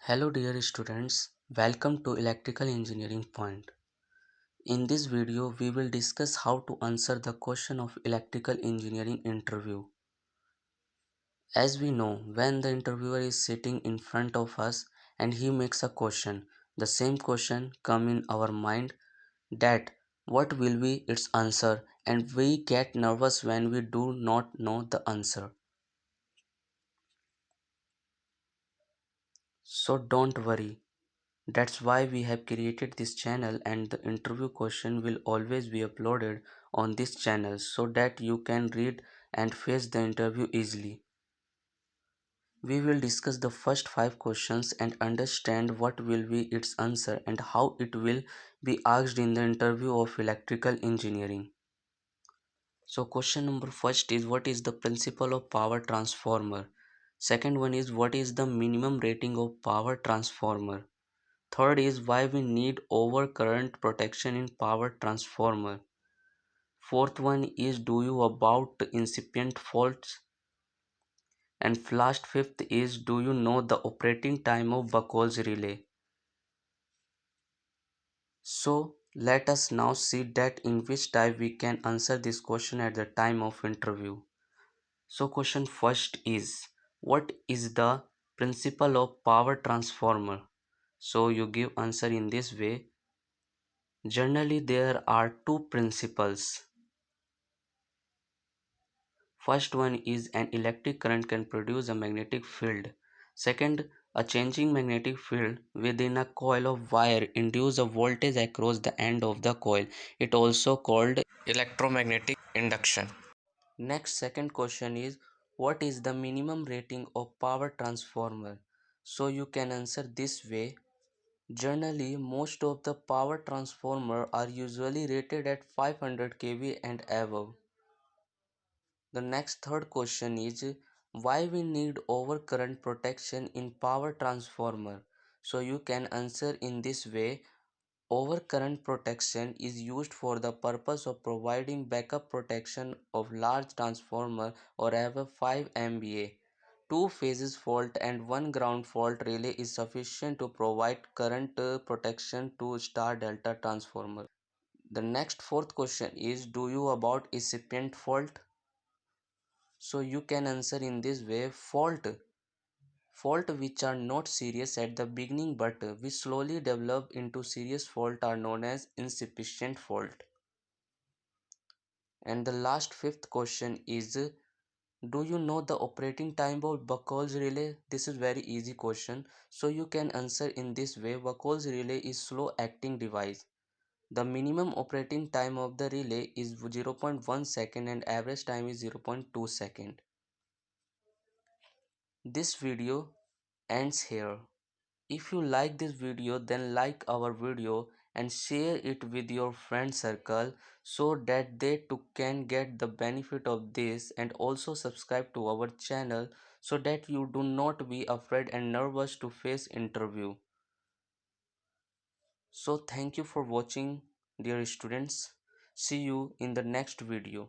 Hello dear students, welcome to Electrical Engineering Point. In this video, we will discuss how to answer the question of electrical engineering interview. As we know, when the interviewer is sitting in front of us and he makes a question, the same question come in our mind that what will be its answer, and we get nervous when we do not know the answer. So don't worry. That's why we have created this channel, and the interview question will always be uploaded on this channel so that you can read and face the interview easily. We will discuss the first 5 questions and understand what will be its answer and how it will be asked in the interview of electrical engineering. So question number first is, what is the principle of power transformer? Second one is, what is the minimum rating of power transformer? Third is, why we need overcurrent protection in power transformer. Fourth one is, do you about incipient faults? And last fifth is, do you know the operating time of Buchholz relay? So let us now see that in which type we can answer this question at the time of interview. So question first is, what is the principle of power transformer? So you give answer in this way. Generally, there are two principles. First one is, an electric current can produce a magnetic field. Second, a changing magnetic field within a coil of wire induce a voltage across the end of the coil. It also called electromagnetic induction. Next, second question is, what is the minimum rating of power transformer? So you can answer this way. Generally, most of the power transformer are usually rated at 500 kV and above. The next third question is, why we need overcurrent protection in power transformer? So you can answer in this way. Overcurrent protection is used for the purpose of providing backup protection of large transformer or above 5 MVA. Two phases fault and one ground fault relay is sufficient to provide current protection to star delta transformer. The next fourth question is, do you about incipient fault? So you can answer in this way. Fault which are not serious at the beginning but which slowly develop into serious fault are known as incipient fault. And the last fifth question is, do you know the operating time of Buchholz relay? This is very easy question. So you can answer in this way. Buchholz relay is slow acting device. The minimum operating time of the relay is 0.1 second and average time is 0.2 second. This video ends here. If you like this video, then like our video and share it with your friend circle so that they too can get the benefit of this, and also subscribe to our channel so that you do not be afraid and nervous to face interview. So thank you for watching, dear students. See you in the next video.